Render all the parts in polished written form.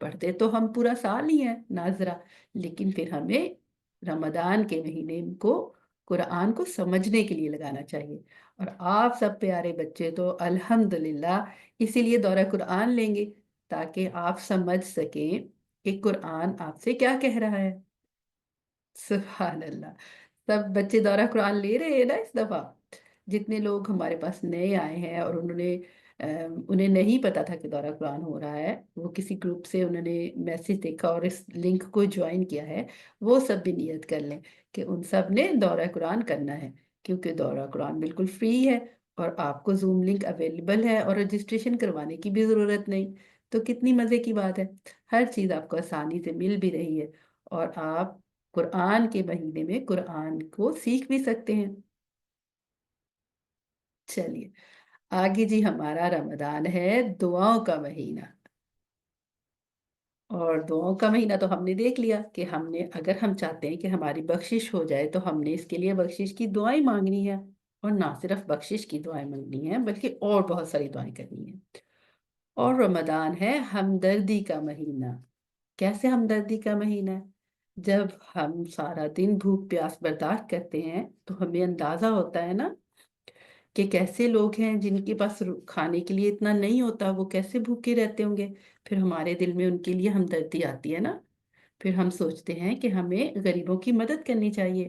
پڑھتے تو ہم پورا سال ہی ہیں ناظرہ، لیکن پھر ہمیں رمضان کے مہینے کو قرآن کو سمجھنے کے لیے لگانا چاہیے۔ اور آپ سب پیارے بچے تو الحمدللہ اسی لیے دورہ قرآن لیں گے، تاکہ آپ سمجھ سکیں کہ قرآن آپ سے کیا کہہ رہا ہے۔ سبحان اللہ، سب بچے دورہ قرآن لے رہے ہیں نا اس دفعہ؟ جتنے لوگ ہمارے پاس نئے آئے ہیں اور انہیں نہیں پتا تھا کہ دورہ قرآن ہو رہا ہے، وہ کسی گروپ سے انہوں نے میسج دیکھا اور اس لنک کو جوائن کیا ہے، وہ سب بھی نیت کر لیں کہ ان سب نے دورہ قرآن کرنا ہے، کیونکہ دورہ قرآن بالکل فری ہے اور آپ کو زوم لنک اویلیبل ہے اور رجسٹریشن کروانے کی بھی ضرورت نہیں۔ تو کتنی مزے کی بات ہے، ہر چیز آپ کو آسانی سے مل بھی رہی ہے اور آپ قرآن کے مہینے میں قرآن کو سیکھ بھی سکتے ہیں۔ چلیے آگے جی، ہمارا رمضان ہے دعاؤں کا مہینہ، اور دعاؤں کا مہینہ تو ہم نے دیکھ لیا کہ اگر ہم چاہتے ہیں کہ ہماری بخشش ہو جائے تو ہم نے اس کے لیے بخشش کی دعائیں مانگنی ہے، اور نہ صرف بخشش کی دعائیں مانگنی ہیں بلکہ اور بہت ساری دعائیں کرنی ہیں۔ اور رمضان ہے ہمدردی کا مہینہ۔ کیسے ہمدردی کا مہینہ ہے؟ جب ہم سارا دن بھوک پیاس برداشت کرتے ہیں تو ہمیں اندازہ ہوتا ہے نا کہ کیسے لوگ ہیں جن کے پاس کھانے کے لیے اتنا نہیں ہوتا، وہ کیسے بھوکے رہتے ہوں گے۔ پھر ہمارے دل میں ان کے لیے ہمدردی آتی ہے نا، پھر ہم سوچتے ہیں کہ ہمیں غریبوں کی مدد کرنی چاہیے۔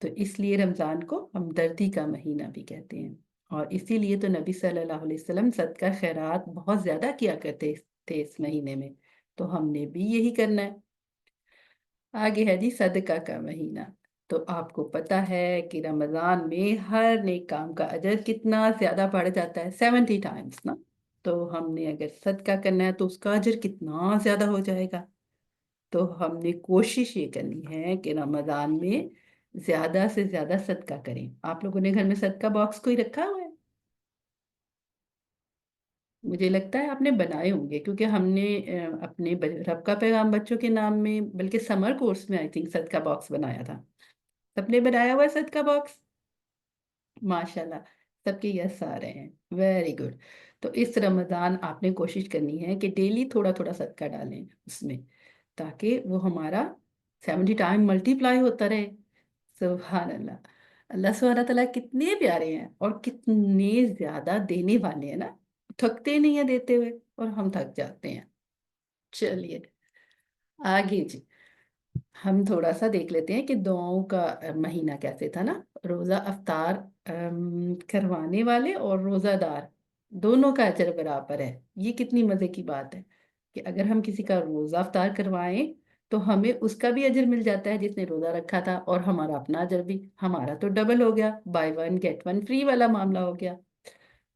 تو اس لیے رمضان کو ہمدردی کا مہینہ بھی کہتے ہیں، اور اسی لیے تو نبی صلی اللہ علیہ وسلم صدقہ خیرات بہت زیادہ کیا کرتے تھے اس مہینے میں، تو ہم نے بھی یہی کرنا ہے۔ آگے ہے جی صدقہ کا مہینہ۔ تو آپ کو پتہ ہے کہ رمضان میں ہر نیک کام کا اجر کتنا زیادہ بڑھ جاتا ہے، 70 ٹائمز نا۔ تو ہم نے اگر صدقہ کرنا ہے تو اس کا اجر کتنا زیادہ ہو جائے گا۔ تو ہم نے کوشش یہ کرنی ہے کہ رمضان میں زیادہ سے زیادہ صدقہ کریں۔ آپ لوگوں نے گھر میں صدقہ باکس کوئی رکھا ہوا ہے؟ مجھے لگتا ہے آپ نے بنائے ہوں گے، کیونکہ ہم نے اپنے رب کا پیغام بچوں کے نام میں، بلکہ سمر کورس میں آئی تھنک صدقہ باکس بنایا تھا۔ سب نے بنایا ہوا ہے صدقہ باکس؟ ماشاءاللہ، سب کے یس آ رہے ہیں، ویری گڈ۔ تو اس رمضان آپ نے کوشش کرنی ہے کہ ڈیلی تھوڑا تھوڑا صدقہ ڈالیں اس میں، تاکہ وہ ہمارا 70 ٹائم ملٹی پلائی ہوتا رہے۔ سبحان اللہ، اللہ سبحانہ تعالیٰ کتنے پیارے ہیں اور کتنے زیادہ دینے والے ہیں نا، تھکتے نہیں ہیں دیتے ہوئے، اور ہم تھک جاتے ہیں۔ چلیے آگے جی، ہم تھوڑا سا دیکھ لیتے ہیں کہ دعاؤں کا مہینہ کیسے تھا نا۔ روزہ افطار کروانے والے اور روزہ دار دونوں کا اجر برابر ہے۔ یہ کتنی مزے کی بات ہے کہ اگر ہم کسی کا روزہ افطار کروائیں تو ہمیں اس کا بھی اجر مل جاتا ہے جس نے روزہ رکھا تھا، اور ہمارا اپنا اجر بھی، ہمارا تو ڈبل ہو گیا، buy one get one free والا معاملہ ہو گیا۔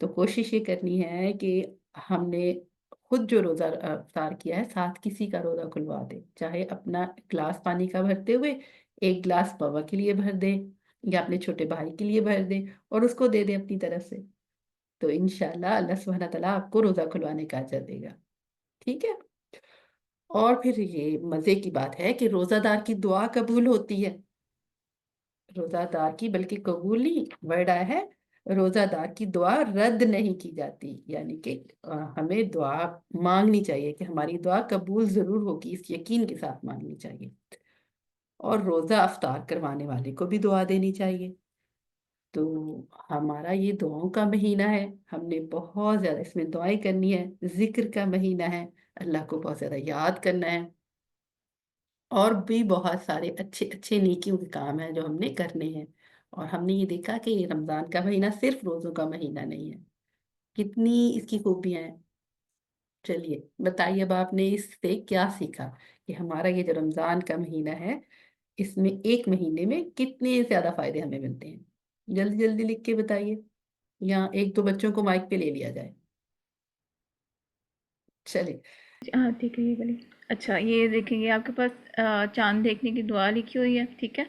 تو کوشش یہ کرنی ہے کہ ہم نے خود جو روزہ افطار کیا ہے ساتھ کسی کا روزہ کھلوا دیں، چاہے اپنا گلاس پانی کا بھرتے ہوئے ایک گلاس بابا کے لیے بھر دیں، یا اپنے چھوٹے بھائی کے لیے بھر دیں اور اس کو دے دیں اپنی طرف سے، تو انشاءاللہ اللہ سبحانہ تعالیٰ آپ کو روزہ کھلوانے کا اجر دے گا۔ ٹھیک ہے؟ اور پھر یہ مزے کی بات ہے کہ روزہ دار کی دعا قبول ہوتی ہے۔ روزہ دار کی بلکہ قبول نہیں ورڈ آیا ہے، روزہ دار کی دعا رد نہیں کی جاتی، یعنی کہ ہمیں دعا مانگنی چاہیے کہ ہماری دعا قبول ضرور ہوگی، اس یقین کے ساتھ مانگنی چاہیے۔ اور روزہ افطار کروانے والے کو بھی دعا دینی چاہیے۔ تو ہمارا یہ دعاؤں کا مہینہ ہے، ہم نے بہت زیادہ اس میں دعائیں کرنی ہے، ذکر کا مہینہ ہے، اللہ کو بہت زیادہ یاد کرنا ہے، اور بھی بہت سارے اچھے اچھے نیکیوں کے کام ہیں جو ہم نے کرنے ہیں۔ اور ہم نے یہ دیکھا کہ یہ رمضان کا مہینہ صرف روزوں کا مہینہ نہیں ہے، کتنی اس کی خوبیاں ہیں۔ چلیے بتائیے اب آپ نے اس سے کیا سیکھا کہ ہمارا یہ جو رمضان کا مہینہ ہے، اس میں ایک مہینے میں کتنے زیادہ فائدے ہمیں ملتے ہیں؟ جلدی جلدی لکھ کے بتائیے، یا ایک دو بچوں کو مائک پہ لے لیا جائے۔ چلیے ہاں ٹھیک ہے، یہ والی اچھا، یہ دیکھیں گے آپ کے پاس چاند دیکھنے کی دعا لکھی ہوئی ہے، ٹھیک ہے؟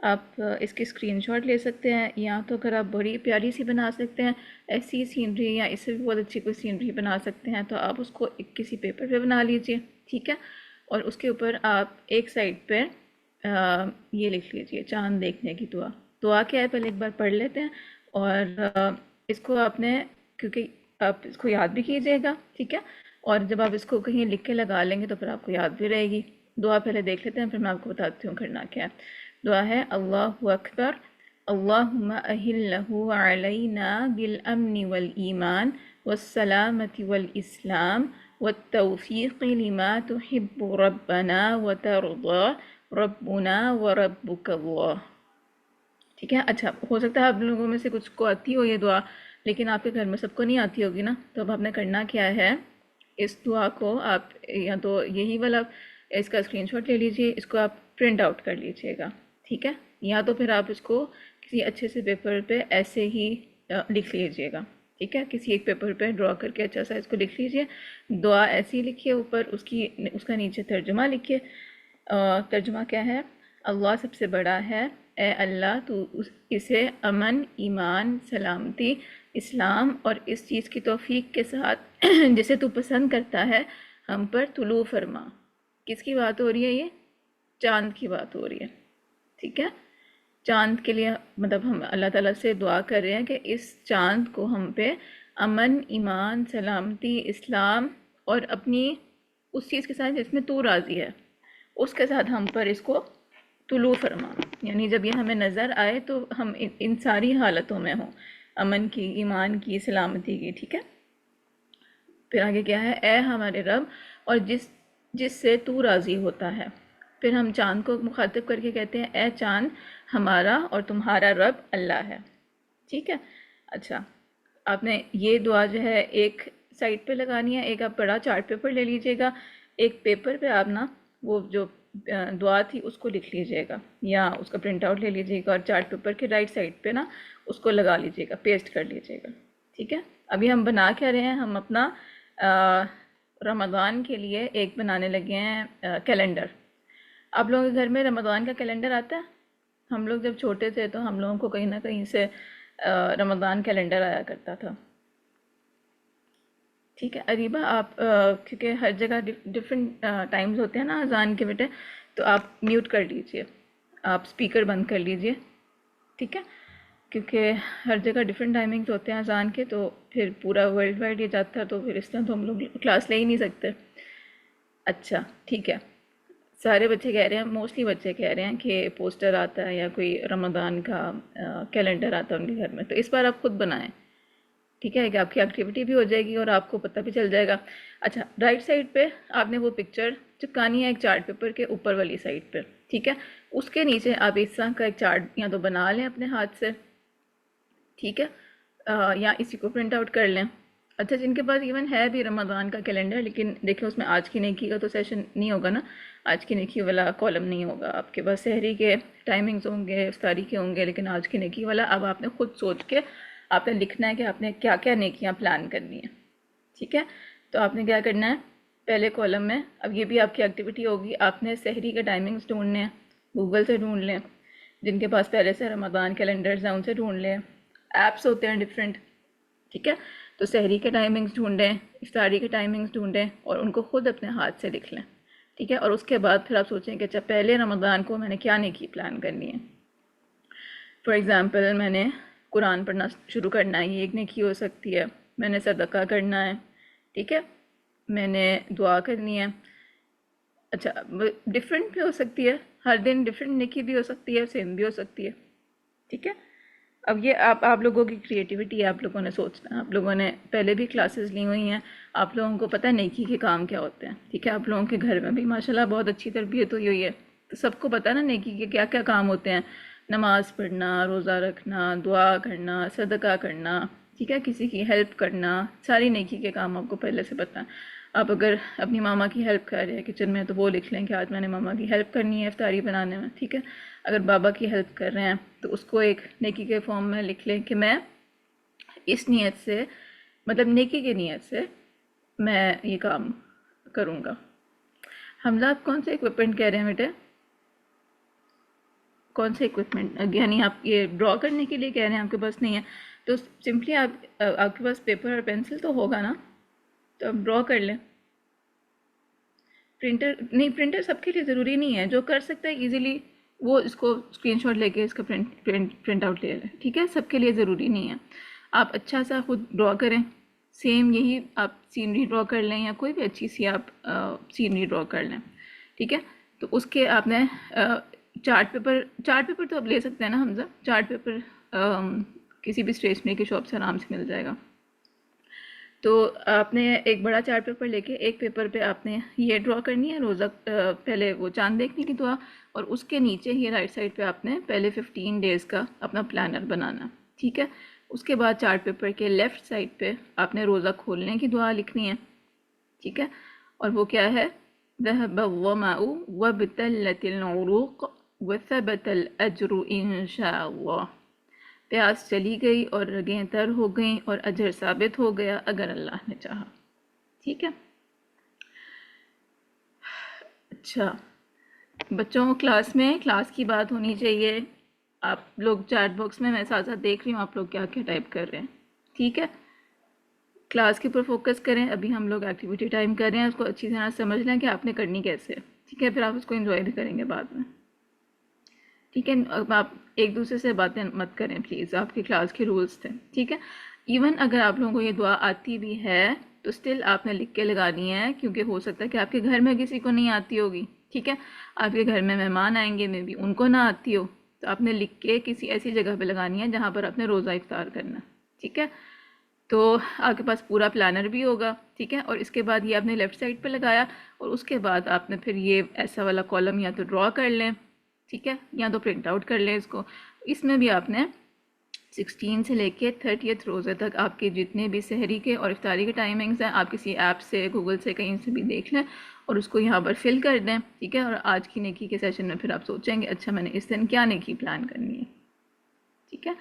آپ اس کے اسکرین شاٹ لے سکتے ہیں، یا تو اگر آپ بڑی پیاری سی بنا سکتے ہیں ایسی سینری، یا اس سے بھی بہت اچھی کوئی سینری بنا سکتے ہیں، تو آپ اس کو کسی پیپر پہ بنا لیجئے، ٹھیک ہے؟ اور اس کے اوپر آپ ایک سائڈ پہ یہ لکھ لیجئے چاند دیکھنے کی دعا۔ دعا کیا ہے پہلے ایک بار پڑھ لیتے ہیں، اور اس کو آپ نے، کیونکہ آپ اس کو یاد بھی کیجیے گا، ٹھیک ہے؟ اور جب آپ اس کو کہیں لکھ کے لگا لیں گے تو پھر آپ کو یاد بھی رہے گی. دعا پہلے دیکھ لیتے ہیں، پھر میں آپ کو بتاتی ہوں کرنا کیا ہے. دعا ہے اللہ اکبر اللہم اہلہ علینا بالامن والایمان والسلامة والاسلام والتوفیق لما تحب ربنا وترضى ربنا وربک اللہ. ٹھیک ہے. اچھا، ہو سکتا ہے آپ لوگوں میں سے کچھ کو آتی ہو یہ دعا، لیکن آپ کے گھر میں سب کو نہیں آتی ہوگی نا. تو اب آپ نے کرنا کیا ہے، اس دعا کو آپ یا تو یہی والا اس کا اسکرین شاٹ لے لیجئے، اس کو آپ پرنٹ آؤٹ کر لیجئے گا. ٹھیک ہے. یا تو پھر آپ اس کو کسی اچھے سے پیپر پہ ایسے ہی لکھ لیجئے گا. ٹھیک ہے. کسی ایک پیپر پہ ڈرا کر کے اچھا سا اس کو لکھ لیجئے. دعا ایسی لکھیے، اوپر اس کا نیچے ترجمہ لکھیے. ترجمہ کیا ہے؟ اللہ سب سے بڑا ہے، اے اللہ تو اسے امن، ایمان، سلامتی، اسلام اور اس چیز کی توفیق کے ساتھ جسے تو پسند کرتا ہے ہم پر طلوع فرما. کس کی بات ہو رہی ہے؟ یہ چاند کی بات ہو رہی ہے. ٹھیک ہے. چاند کے لیے مطلب ہم اللہ تعالیٰ سے دعا کر رہے ہیں کہ اس چاند کو ہم پہ امن، ایمان، سلامتی، اسلام اور اپنی اس چیز کے ساتھ جس میں تو راضی ہے اس کے ساتھ ہم پر اس کو طلوع فرما. یعنی جب یہ ہمیں نظر آئے تو ہم ان ساری حالتوں میں ہوں، امن کی، ایمان کی، سلامتی کی. ٹھیک ہے. پھر آگے کیا ہے؟ اے ہمارے رب، اور جس سے تو راضی ہوتا ہے. پھر ہم چاند کو مخاطب کر کے کہتے ہیں اے چاند، ہمارا اور تمہارا رب اللہ ہے. ٹھیک ہے. اچھا، آپ نے یہ دعا جو ہے ایک سائٹ پہ لگانی ہے. ایک آپ بڑا چارٹ پیپر لے لیجئے گا، ایک پیپر پہ آپ نا وہ جو دعا تھی اس کو لکھ لیجئے گا، یا اس کا پرنٹ آؤٹ لے لیجئے گا اور چارٹ پیپر کے رائٹ سائڈ پہ نا اس کو لگا لیجئے گا، پیسٹ کر لیجئے گا. ٹھیک ہے. ابھی ہم بنا کیا رہے ہیں؟ ہم اپنا رمضان کے لیے ایک بنانے لگے ہیں کیلنڈر. آپ لوگوں کے گھر میں رمضان کا کیلنڈر آتا ہے؟ ہم لوگ جب چھوٹے تھے تو ہم لوگوں کو کہیں نہ کہیں سے رمضان کیلنڈر آیا کرتا تھا. ٹھیک ہے. اریبہ آپ کیونکہ ہر جگہ ڈفرینٹ ٹائمز ہوتے ہیں نا اذان کے بیٹے، تو آپ میوٹ کر لیجئے، آپ سپیکر بند کر لیجئے. ٹھیک ہے. کیونکہ ہر جگہ ڈفرینٹ ٹائمنگز ہوتے ہیں اذان کے، تو پھر پورا ورلڈ وائڈ یہ جاتا ہے، تو پھر اس طرح تو ہم لوگ کلاس لے ہی نہیں سکتے. اچھا ٹھیک ہے. سارے بچے کہہ رہے ہیں، موسٹلی بچے کہہ رہے ہیں کہ پوسٹر آتا ہے یا کوئی رمضان کا کیلنڈر آتا ہے ان کے گھر میں، تو اس بار آپ خود بنائیں. ٹھیک ہے، کہ آپ کی ایکٹیویٹی بھی ہو جائے گی اور آپ کو پتہ بھی چل جائے گا. اچھا، رائٹ سائڈ پہ آپ نے وہ پکچر چپکانی ہے ایک چارٹ پیپر کے اوپر والی سائڈ پہ. ٹھیک ہے. اس کے نیچے آپ اس طرح کا ایک چارٹ یا تو بنا لیں اپنے ہاتھ سے. ٹھیک ہے. یا اسی کو پرنٹ آؤٹ کر لیں. اچھا، جن کے پاس ایون ہے بھی رمضان کا کیلنڈر، لیکن دیکھیں اس میں آج کی نیکی کا تو سیشن نہیں ہوگا نا، آج کی نیکی والا کالم نہیں ہوگا. آپ کے پاس سحری کے ٹائمنگز ہوں گے، افطاری کے ہوں گے، لیکن آج کی نیکی والا اب آپ نے خود سوچ کے آپ نے لکھنا ہے کہ آپ نے کیا کیا نیکیاں پلان کرنی ہیں. ٹھیک ہے. تو آپ نے کیا کرنا ہے؟ پہلے کالم میں، اب یہ بھی آپ کی ایکٹیویٹی ہوگی، آپ نے سحری کے ٹائمنگز ڈھونڈنے ہیں، گوگل سے ڈھونڈ لیں، جن کے پاس پہلے سے رمضان کیلنڈرز ہیں ان سے ڈھونڈ لیں. ایپس ہوتے ہیں ڈفرینٹ. ٹھیک ہے. تو سحری کے ٹائمنگز ڈھونڈیں، افطاری کے ٹائمنگز ڈھونڈیں اور ان کو خود اپنے ہاتھ سے لکھ لیں. ٹھیک ہے. اور اس کے بعد پھر آپ سوچیں کہ اچھا پہلے رمضان کو میں نے کیا نیکی پلان کرنی ہے. فار ایگزامپل میں نے قرآن پڑھنا شروع کرنا ہے، یہ ایک نیکی ہو سکتی ہے. میں نے صدقہ کرنا ہے. ٹھیک ہے. میں نے دعا کرنی ہے. اچھا، ڈفرینٹ بھی ہو سکتی ہے، ہر دن ڈفرینٹ نیکی بھی ہو سکتی ہے، سیم بھی ہو سکتی ہے. ٹھیک ہے. اب یہ آپ لوگوں کی کریٹیوٹی ہے، آپ لوگوں نے سوچنا ہے. آپ لوگوں نے پہلے بھی کلاسز لی ہوئی ہیں، آپ لوگوں کو پتہ ہے نیکی کے کام کیا ہوتے ہیں. ٹھیک ہے. آپ لوگوں کے گھر میں بھی ماشاءاللہ بہت اچھی تربیت ہوئی ہے، تو سب کو پتہ ہے نا نیکی کے کیا کیا کام ہوتے ہیں. نماز پڑھنا، روزہ رکھنا، دعا کرنا، صدقہ کرنا. ٹھیک ہے. کسی کی ہیلپ کرنا، ساری نیکی کے کام آپ کو پہلے سے پتہ ہیں. آپ اگر اپنی ماما کی ہیلپ کر رہے ہیں کچن میں تو وہ لکھ لیں کہ آج میں نے ماما کی ہیلپ کرنی ہے افطاری بنانے میں. ٹھیک ہے. اگر بابا کی ہیلپ کر رہے ہیں تو اس کو ایک نیکی کے فارم میں لکھ لیں کہ میں اس نیت سے، مطلب نیکی کی نیت سے میں یہ کام کروں گا. حمزہ، آپ کون سے ایکوپمنٹ کہہ رہے ہیں بیٹے؟ کون سے ایکوپمنٹ؟ یعنی آپ یہ ڈرا کرنے کے لیے کہہ رہے ہیں، آپ کے پاس نہیں ہے تو سمپلی آپ کے پاس پیپر اور پینسل تو ہوگا نا، تو آپ ڈرا کر لیں. پرنٹر نہیں، پرنٹر سب کے لیے ضروری نہیں ہے. جو کر سکتا ہے ایزیلی وہ اس کو اسکرین شاٹ لے کے اس کا پرنٹ آؤٹ لے لیں. ٹھیک ہے. سب کے لیے ضروری نہیں ہے. آپ اچھا سا خود ڈرا کریں، سیم یہی آپ سینری ڈرا کر لیں یا کوئی بھی اچھی سی آپ سینری ڈرا کر لیں، ٹھیک ہے. تو اس کے آپ نے چارٹ پیپر تو آپ لے سکتے ہیں نا حمزہ، چارٹ پیپر کسی بھی اسٹیشنری کی شاپ سے آرام سے مل جائے گا. تو آپ نے ایک بڑا چارٹ پیپر لے کے ایک پیپر پہ آپ نے یہ ڈرا کرنی ہے روزہ، پہلے وہ چاند دیکھنے کی دعا، اور اس کے نیچے ہی رائٹ سائڈ پہ آپ نے پہلے 15 ڈیز کا اپنا پلانر بنانا، ٹھیک ہے. اس کے بعد چارٹ پیپر کے لیفٹ سائڈ پہ آپ نے روزہ کھولنے کی دعا لکھنی ہے، ٹھیک ہے. اور وہ کیا ہے؟ ذهب الظمأ وابتلت العروق وثبت الأجر إن شاء الله. پیاس چلی گئی اور رگیں تر ہو گئیں اور اجر ثابت ہو گیا اگر اللہ نے چاہا، ٹھیک ہے. اچھا بچوں، کلاس کی بات ہونی چاہیے. آپ لوگ چیٹ باکس میں ساتھ ساتھ دیکھ رہی ہوں آپ لوگ کیا کیا ٹائپ کر رہے ہیں، ٹھیک ہے. کلاس کے اوپر فوکس کریں. ابھی ہم لوگ ایکٹیویٹی ٹائم کر رہے ہیں، اس کو اچھی طرح سمجھ لیں کہ آپ نے کرنی کیسے ہے، ٹھیک ہے. پھر آپ اس کو انجوائے بھی کریں گے بعد میں، ٹھیک ہے. اب آپ ایک دوسرے سے باتیں مت کریں پلیز، آپ کی کلاس کے رولز تھے، ٹھیک ہے. ایون اگر آپ لوگوں کو یہ دعا آتی بھی ہے تو اسٹل آپ نے لکھ کے لگانی ہے، کیونکہ ہو سکتا ہے کہ آپ کے گھر میں کسی کو نہیں آتی ہوگی، ٹھیک ہے. آپ کے گھر میں مہمان آئیں گے، میں بھی ان کو نہ آتی ہو، تو آپ نے لکھ کے کسی ایسی جگہ پہ لگانی ہے جہاں پر آپ نے روزہ افطار کرنا، ٹھیک ہے. تو آپ کے پاس پورا پلانر بھی ہوگا، ٹھیک ہے. اور اس کے بعد یہ آپ نے لیفٹ سائڈ پہ لگایا، اور اس کے بعد آپ نے پھر یہ ایسا والا کالم یا تو ڈرا کر لیں، ٹھیک ہے، یا تو پرنٹ آؤٹ کر لیں اس کو. اس میں بھی آپ نے 16 سے لے کے 30 روزے تک آپ کے جتنے بھی سحری کے اور افطاری کے ٹائمنگز ہیں، آپ کسی ایپ سے، گوگل سے، کہیں سے بھی دیکھ لیں اور اس کو یہاں پر فل کر دیں، ٹھیک ہے. اور آج کی نیکی کے سیشن میں پھر آپ سوچیں گے اچھا میں نے اس دن کیا نیکی پلان کرنی ہے، ٹھیک ہے.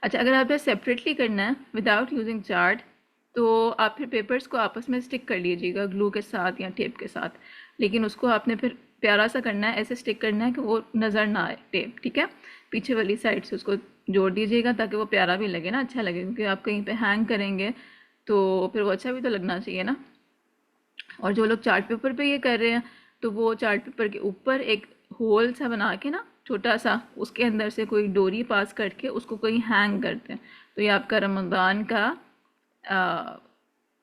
اچھا اگر آپ نے سیپریٹلی کرنا ہے وداؤٹ یوزنگ چارٹ، تو آپ پھر پیپرز کو آپس میں اسٹک کر لیجیے گا گلو کے ساتھ یا ٹیپ کے ساتھ، لیکن اس کو آپ نے پھر پیارا سا کرنا ہے، ایسے اسٹک کرنا ہے کہ وہ نظر نہ آئے ٹیپ، ٹھیک ہے. پیچھے والی سائڈ سے اس کو جوڑ دیجیے گا تاکہ وہ پیارا بھی لگے نا، اچھا لگے، کیونکہ آپ کہیں پہ ہینگ کریں گے تو پھر وہ اچھا بھی تو لگنا چاہیے نا. اور جو لوگ چارٹ پیپر پہ یہ کر رہے ہیں تو وہ چارٹ پیپر کے اوپر ایک ہول سا بنا کے نا چھوٹا سا، اس کے اندر سے کوئی ڈوری پاس کر کے اس کو کوئی ہینگ کرتے ہیں، تو یہ آپ کا رمضان کا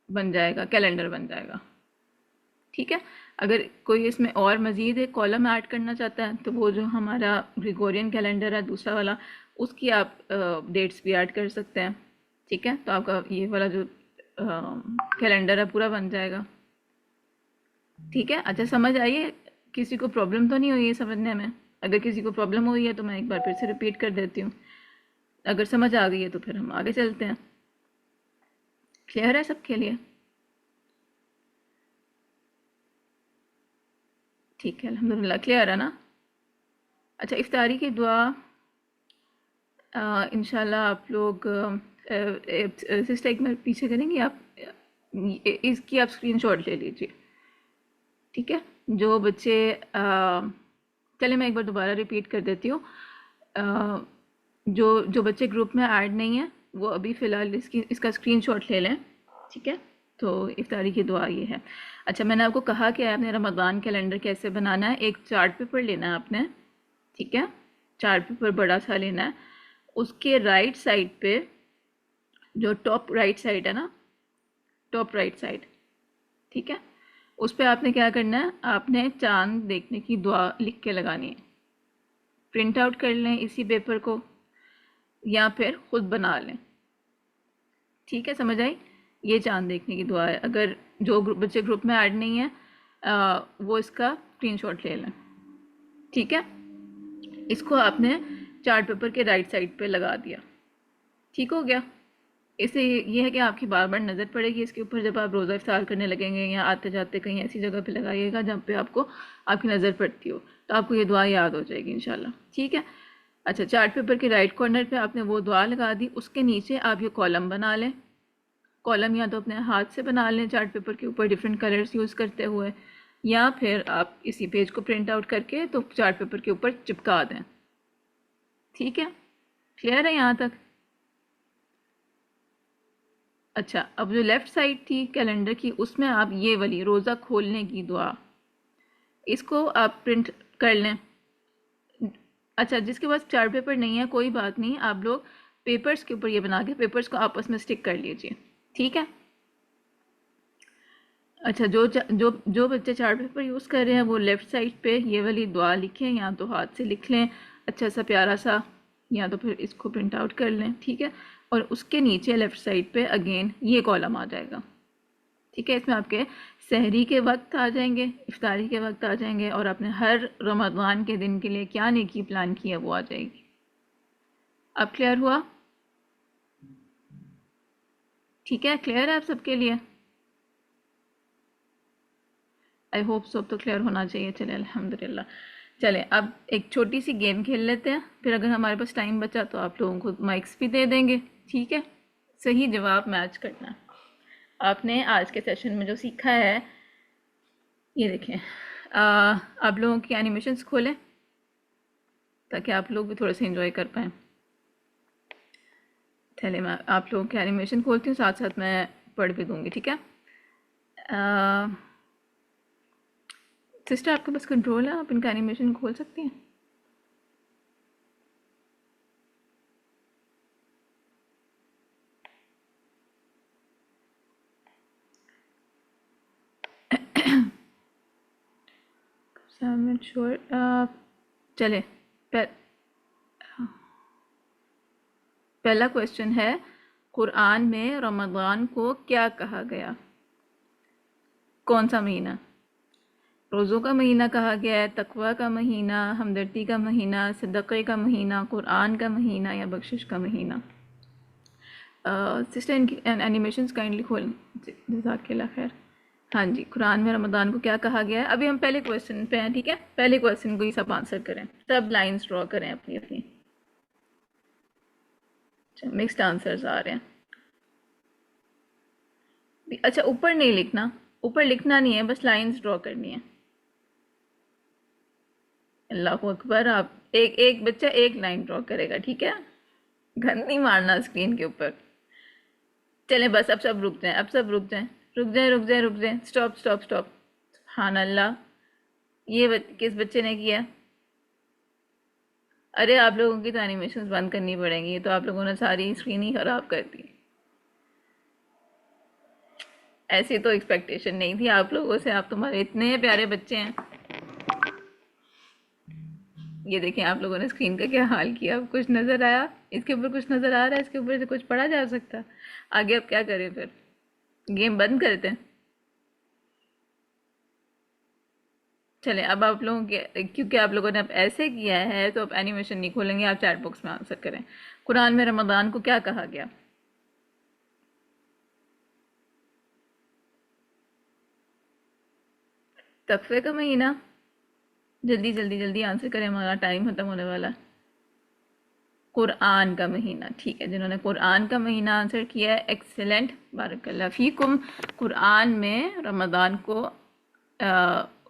بن جائے گا، کیلنڈر بن جائے گا، ٹھیک ہے. اگر کوئی اس میں اور مزید ایک کالم ایڈ کرنا چاہتا ہے تو وہ جو ہمارا گریگورین کیلنڈر ہے دوسرا والا، اس کی آپ ڈیٹس بھی ایڈ کر سکتے ہیں، ٹھیک ہے. تو آپ کا یہ والا جو کیلنڈر ہے پورا بن جائے گا، ٹھیک ہے. اچھا سمجھ آئیے، کسی کو پرابلم تو نہیں ہوئی ہے سمجھنے میں؟ اگر کسی کو پرابلم ہوئی ہے تو میں ایک بار پھر سے ریپیٹ کر دیتی ہوں، اگر سمجھ آ گئی ہے تو پھر ہم آگے چلتے ہیں. کلیئر ہے سب کے لیے؟ ٹھیک ہے الحمدللہ کلیئر ہے نا. اچھا افطاری کی دعا انشاءاللہ آپ لوگ سسٹر ایک منٹ پیچھے کریں گے، آپ اس کی آپ اسکرین شاٹ لے لیجیے، ٹھیک ہے. جو بچے چلے میں ایک بار دوبارہ ریپیٹ کر دیتی ہوں، جو بچے گروپ میں ایڈ نہیں ہیں وہ ابھی فی الحال اس کا اسکرین شاٹ لے لیں، ٹھیک ہے. تو افطاری کی دعا یہ ہے. اچھا میں نے آپ کو کہا کہ آپ نے رمضان کیلنڈر کیسے بنانا ہے. ایک چارٹ پیپر لینا ہے آپ نے، ٹھیک ہے، چارٹ پیپر بڑا سا لینا ہے. اس کے رائٹ سائڈ پہ جو ٹاپ رائٹ سائڈ ہے نا، ٹاپ رائٹ سائڈ، ٹھیک ہے، اس پہ آپ نے کیا کرنا ہے، آپ نے چاند دیکھنے کی دعا لکھ کے لگانی ہے. پرنٹ آؤٹ کر لیں اسی پیپر کو یا پھر خود بنا لیں، ٹھیک ہے. سمجھ آئی؟ یہ چاند دیکھنے کی دعا ہے. اگر جو بچے گروپ میں ایڈ نہیں ہیں وہ اس کا اسکرین شاٹ لے لیں، ٹھیک ہے. اس کو آپ نے چارٹ پیپر کے رائٹ سائڈ پہ لگا دیا، ٹھیک ہو گیا. اس سے یہ ہے کہ آپ کی بار بار نظر پڑے گی اس کے اوپر جب آپ روزہ افطار کرنے لگیں گے، یا آتے جاتے کہیں ایسی جگہ پہ لگائیے گا جہاں پہ آپ کو آپ کی نظر پڑتی ہو، تو آپ کو یہ دعا یاد ہو جائے گی انشاءاللہ، ٹھیک ہے. اچھا چارٹ پیپر کے رائٹ کارنر پہ آپ نے وہ دعا لگا دی، اس کے نیچے آپ یہ کالم بنا لیں. کالم یا تو اپنے ہاتھ سے بنا لیں چارٹ پیپر کے اوپر ڈفرینٹ کلرز یوز کرتے ہوئے، یا پھر آپ اسی پیج کو پرنٹ آؤٹ کر کے تو چارٹ پیپر کے اوپر چپکا دیں، ٹھیک ہے. کلیئر ہے یہاں تک؟ اچھا اب جو لیفٹ سائڈ تھی کیلنڈر کی، اس میں آپ یہ والی روزہ کھولنے کی دعا، اس کو آپ پرنٹ کر لیں. اچھا جس کے پاس چارٹ پیپر نہیں ہے کوئی بات نہیں، آپ لوگ پیپرز کے اوپر یہ بنا کے پیپرز کو آپس میں اسٹک کر لیجئے، ٹھیک ہے. اچھا، جو بچے چارٹ پیپر یوز کر رہے ہیں وہ لیفٹ سائڈ پہ یہ والی دعا لکھیں، یا تو ہاتھ سے لکھ لیں اچھا سا پیارا سا، یا تو پھر اس کو پرنٹ آؤٹ کر لیں، ٹھیک ہے. اور اس کے نیچے لیفٹ سائڈ پہ اگین یہ کالم آ جائے گا، ٹھیک ہے. اس میں آپ کے سحری کے وقت آ جائیں گے، افطاری کے وقت آ جائیں گے، اور آپ نے ہر رمضان کے دن کے لیے کیا نیکی پلان کی ہے وہ آ جائے گی. اب کلیئر ہوا؟ ٹھیک ہے، کلیئر ہے آپ سب کے لیے؟ آئی ہوپ سو تو کلیئر ہونا چاہیے. چلے الحمدللہ. چلیں اب ایک چھوٹی سی گیم کھیل لیتے ہیں، پھر اگر ہمارے پاس ٹائم بچا تو آپ لوگوں کو مائکس بھی دے دیں گے، ٹھیک ہے. صحیح جواب میچ کرنا ہے. آپ نے آج کے سیشن میں جو سیکھا ہے یہ دیکھیں، آپ لوگوں کی اینیمیشنز کھولیں تاکہ آپ لوگ بھی تھوڑے سے انجوائے کر پائیں. چلے میں آپ لوگوں کی اینیمیشن کھولتی ہوں، ساتھ ساتھ میں پڑھ بھی دوں گی، ٹھیک ہے. سسٹر آپ کے پاس کنٹرول ہے، آپ ان کا اینیمیشن کھول سکتی ہیں؟ چلے پہلا کویشچن ہے، قرآن میں رمضان کو کیا کہا گیا؟ کون سا مہینہ؟ روزوں کا مہینہ کہا گیا ہے، تقوی کا مہینہ، ہمدردی کا مہینہ، صدقے کا مہینہ، قرآن کا مہینہ، یا بخشش کا مہینہ؟ سسٹر ان کی اینیمیشنز کائنڈلی کھولیں. جزاک اللہ خیر. ہاں جی، قرآن میں رمضان کو کیا کہا گیا ہے؟ ابھی ہم پہلے کویشچن پہ ہیں، ٹھیک ہے. پہلے کویشچن کو ہی سب آنسر کریں، سب لائنس ڈرا کریں اپنی اپنی. مکسڈ آنسرز آ رہے ہیں. اچھا اوپر نہیں لکھنا، اوپر لکھنا نہیں ہے، بس لائنس ڈرا کرنی ہے. اللہ اکبر. آپ ایک بچہ ایک لائن ڈرا کرے گا، ٹھیک ہے. گند نہیں مارنا اسکرین کے اوپر. چلیں بس اب سب رک جائیں، اب سب رک جائیں، رک جائیں رک جائیں رک جائیں. Stop stop stop. سبحان اللہ. یہ کس بچے نے کیا؟ ارے آپ لوگوں کی تو اینیمیشنز بند کرنی پڑیں گی، تو آپ لوگوں نے ساری اسکرین ہی خراب کر دی. ایسی تو ایکسپیکٹیشن نہیں تھی آپ لوگوں سے، آپ تمہارے اتنے پیارے بچے ہیں. یہ دیکھیں آپ لوگوں نے اسکرین کا کیا حال کیا. کچھ نظر آیا اس کے اوپر؟ کچھ نظر آ رہا ہے اس کے اوپر سے؟ کچھ پڑھا جا سکتا؟ آگے اب کیا کریں پھر؟ گیم بند کرتے ہیں. چلیں اب آپ لوگوں کے، کیونکہ آپ لوگوں نے اب ایسے کیا ہے تو اب اینیمیشن نہیں کھولیں گے، آپ چیٹ باکس میں آنسر کریں. قرآن میں رمضان کو کیا کہا گیا؟ تقوی کا مہینہ. جلدی جلدی جلدی آنسر کریں، ہمارا ٹائم ختم ہونے والا ہے. قرآن کا مہینہ، ٹھیک ہے. جنہوں نے قرآن کا مہینہ آنسر کیا ہے ایکسیلنٹ، بارک اللہ فیکم. قرآن میں رمضان کو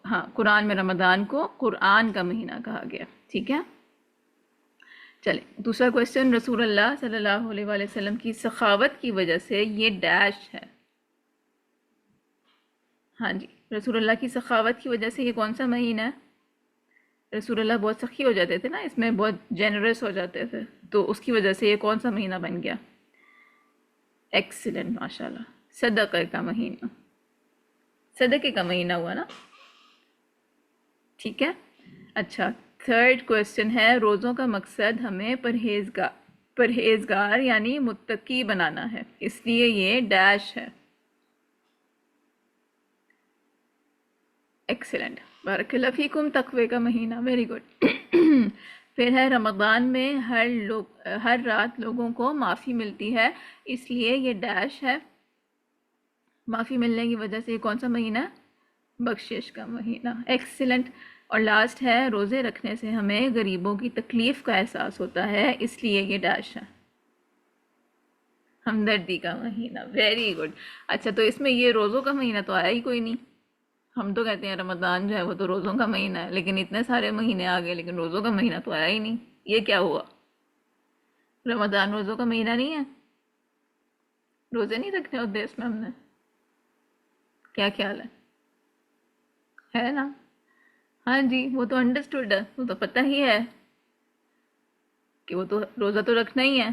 ہاں، قرآن میں رمضان کو قرآن کا مہینہ کہا گیا، ٹھیک ہے. چلیں دوسرا کویشچن، رسول اللہ صلی اللہ علیہ وآلہ وسلم کی سخاوت کی وجہ سے یہ ڈیش ہے. ہاں جی، رسول اللہ کی سخاوت کی وجہ سے یہ کون سا مہینہ ہے؟ رسول اللہ بہت سخی ہو جاتے تھے نا، اس میں بہت جنرس ہو جاتے تھے، تو اس کی وجہ سے یہ کون سا مہینہ بن گیا؟ ایکسیلنٹ، ماشاء اللہ. صدقہ کا مہینہ. صدقے کا مہینہ ہوا نا، ٹھیک ہے. اچھا تھرڈ کویشچن ہے، روزوں کا مقصد ہمیں پرہیزگار یعنی متقی بنانا ہے، اس لیے یہ ڈیش ہے. ایکسیلنٹ، بارک اللہ فیکم. تقوی کا مہینہ، ویری گڈ. پھر ہے رمضان میں ہر رات لوگوں کو معافی ملتی ہے، اس لیے یہ ڈیش ہے. معافی ملنے کی وجہ سے یہ کون سا مہینہ ہے؟ بخشش کا مہینہ. ایکسیلنٹ. اور لاسٹ ہے، روزے رکھنے سے ہمیں غریبوں کی تکلیف کا احساس ہوتا ہے، اس لیے یہ ڈیش ہے. ہمدردی کا مہینہ، ویری گڈ. اچھا تو اس میں یہ روزوں کا مہینہ تو آیا ہی کوئی نہیں. ہم تو کہتے ہیں رمضان جو ہے وہ تو روزوں کا مہینہ ہے، لیکن اتنے سارے مہینے آ گئے لیکن روزوں کا مہینہ تو آیا ہی نہیں. یہ کیا ہوا؟ رمضان روزوں کا مہینہ نہیں ہے؟ روزے نہیں رکھنے ہوتے اس میں ہم نے؟ کیا خیال ہے نا؟ ہاں جی، وہ تو انڈرسٹوڈ ہے، وہ تو پتہ ہی ہے کہ وہ تو روزہ تو رکھنا ہی ہے.